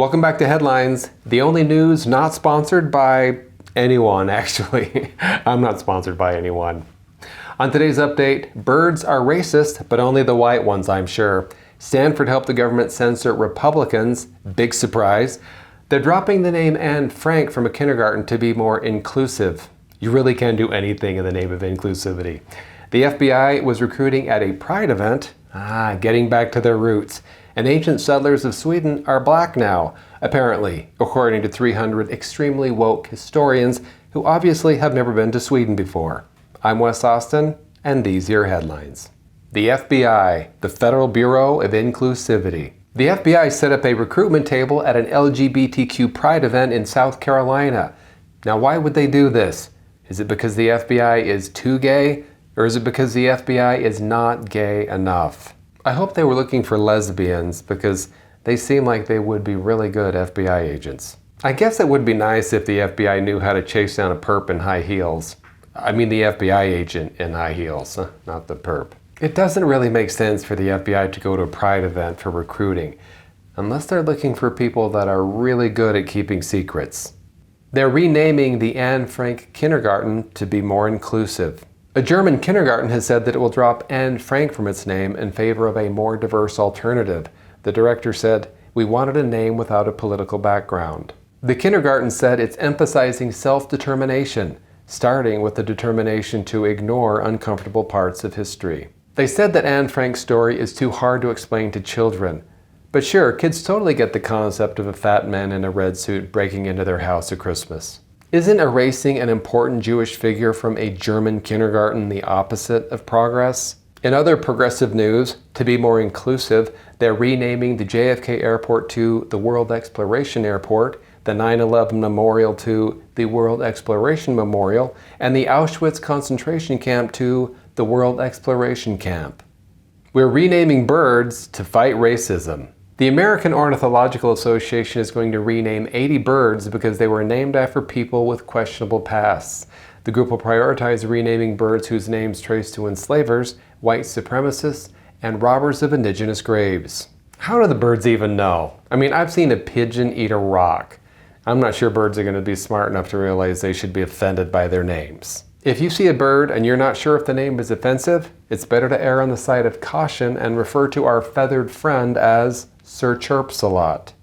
Welcome back to Headlines, the only news not sponsored by anyone, actually. I'm not sponsored by anyone. On today's update, birds are racist, but only the white ones, I'm sure. Stanford helped the government censor Republicans. Big surprise. They're dropping the name Anne Frank from a kindergarten to be more inclusive. You really can do anything in the name of inclusivity. The FBI was recruiting at a pride event. Getting back to their roots. And ancient settlers of Sweden are black now, apparently, according to 300 extremely woke historians who obviously have never been to Sweden before. I'm Wes Austin, and these are your headlines. The FBI, the Federal Bureau of Inclusivity. The FBI set up a recruitment table at an LGBTQ pride event in South Carolina. Now, why would they do this? Is it because the FBI is too gay, or is it because the FBI is not gay enough? I hope they were looking for lesbians because they seem like they would be really good FBI agents. I guess it would be nice if the FBI knew how to chase down a perp in high heels. I mean the FBI agent in high heels, not the perp. It doesn't really make sense for the FBI to go to a pride event for recruiting, unless they're looking for people that are really good at keeping secrets. They're renaming the Anne Frank Kindergarten to be more inclusive. A German kindergarten has said that it will drop Anne Frank from its name in favor of a more diverse alternative. The director said, "We wanted a name without a political background." The kindergarten said it's emphasizing self-determination, starting with the determination to ignore uncomfortable parts of history. They said that Anne Frank's story is too hard to explain to children. But sure, kids totally get the concept of a fat man in a red suit breaking into their house at Christmas. Isn't erasing an important Jewish figure from a German kindergarten the opposite of progress? In other progressive news, to be more inclusive, they're renaming the JFK Airport to the World Exploration Airport, the 9/11 Memorial to the World Exploration Memorial, and the Auschwitz concentration camp to the World Exploration Camp. We're renaming birds to fight racism. The American Ornithological Association is going to rename 80 birds because they were named after people with questionable pasts. The group will prioritize renaming birds whose names trace to enslavers, white supremacists, and robbers of indigenous graves. How do the birds even know? I mean, I've seen a pigeon eat a rock. I'm not sure birds are going to be smart enough to realize they should be offended by their names. If you see a bird and you're not sure if the name is offensive, it's better to err on the side of caution and refer to our feathered friend as Sir Chirps-a-Lot.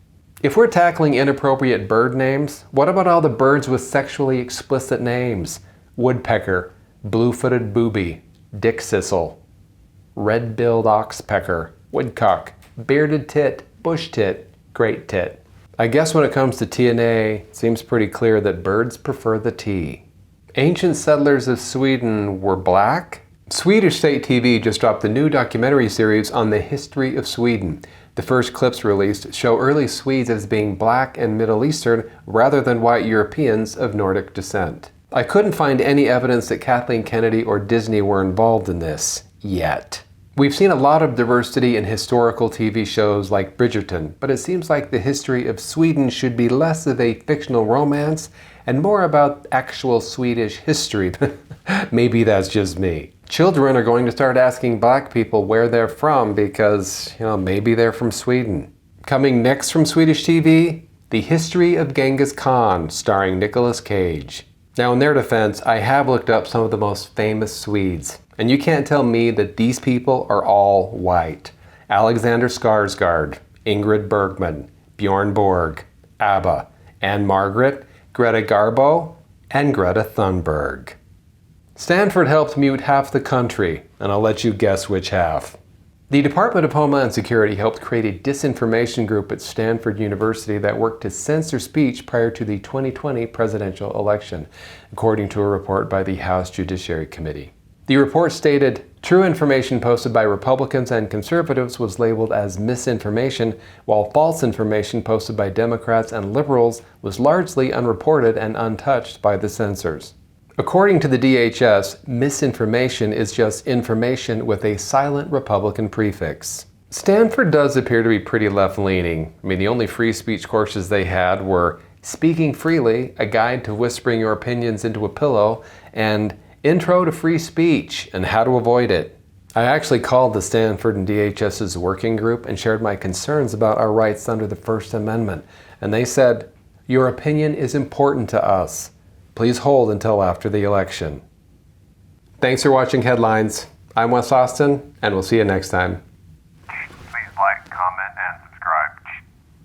If we're tackling inappropriate bird names, what about all the birds with sexually explicit names? Woodpecker, blue-footed booby, dickcissel, red-billed oxpecker, woodcock, bearded tit, bush tit, great tit. I guess when it comes to TNA, it seems pretty clear that birds prefer the T. Ancient settlers of Sweden were black? Swedish state TV just dropped a new documentary series on the history of Sweden. The first clips released show early Swedes as being black and Middle Eastern rather than white Europeans of Nordic descent. I couldn't find any evidence that Kathleen Kennedy or Disney were involved in this, yet. We've seen a lot of diversity in historical TV shows like Bridgerton, but it seems like the history of Sweden should be less of a fictional romance and more about actual Swedish history. Maybe that's just me. Children are going to start asking black people where they're from because, maybe they're from Sweden. Coming next from Swedish TV, The History of Genghis Khan, starring Nicolas Cage. Now, in their defense, I have looked up some of the most famous Swedes, and you can't tell me that these people are all white. Alexander Skarsgård, Ingrid Bergman, Bjorn Borg, ABBA, Anne Margaret, Greta Garbo, and Greta Thunberg. Stanford helped mute half the country, and I'll let you guess which half. The Department of Homeland Security helped create a disinformation group at Stanford University that worked to censor speech prior to the 2020 presidential election, according to a report by the House Judiciary Committee. The report stated, true information posted by Republicans and conservatives was labeled as misinformation, while false information posted by Democrats and liberals was largely unreported and untouched by the censors. According to the DHS, misinformation is just information with a silent Republican prefix. Stanford does appear to be pretty left-leaning. I mean, the only free speech courses they had were Speaking Freely, a guide to whispering your opinions into a pillow, and Intro to Free Speech and How to Avoid It. I actually called the Stanford and DHS's working group and shared my concerns about our rights under the First Amendment, and they said, "Your opinion is important to us. Please hold until after the election." Thanks for watching Headlines. I'm Wes Austin, and we'll see you next time.